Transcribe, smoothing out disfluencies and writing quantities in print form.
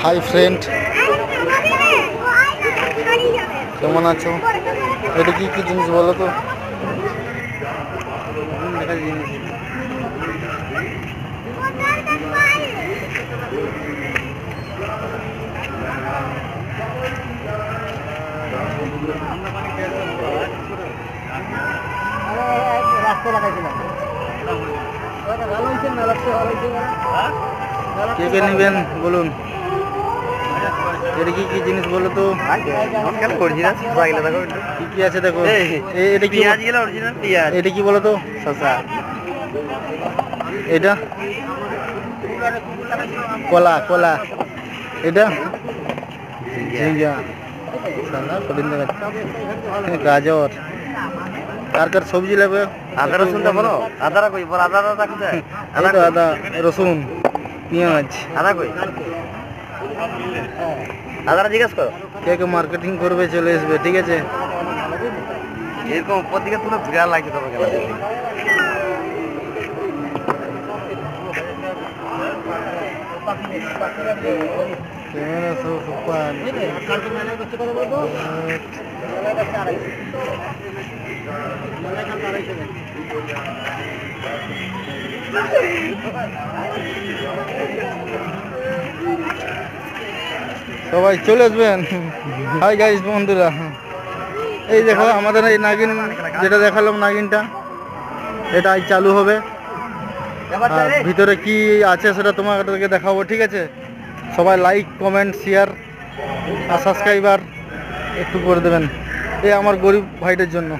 Hi friend, কেমন আছো? এটা কি কি জিনিস বলো তো? কে কে নেবেন বলুন? এটা কি কি জিনিস বলো তো? কি কি আছে দেখো। এটা কি? এটা কি বলো তো? শসা। এটা কলা, কলা। এটা ঝিঙ্গা, গাজর। কার কার সবজি লাগবে? আদা রসুনটা বলো। আদারা কই বল? আদা আদা কোথায়? আদা, রসুন, পেঁয়াজ। আদা কই? আদারা জিজ্ঞেস করো। কে কে মার্কেটিং করবে চলে আসবে, ঠিক আছে? এরকম উপর দিকে তুলে বিরাট লাগছে তবে গেলা দেখি। ক্যামেরা সব সুপার। সবাই চলে আসবেন। হাই গাইস বন্ধুরা, এই দেখো আমাদের এই নাগিন, যেটা দেখালাম নাগিনটা, এটা আজ চালু হবে। আর ভিতরে কি আছে সেটা তোমাদেরকে দেখাবো, ঠিক আছে? সবাই লাইক, কমেন্ট, শেয়ার আর সাবস্ক্রাইবার একটু করে দেবেন, এই আমার গরিব ভাইদের জন্য।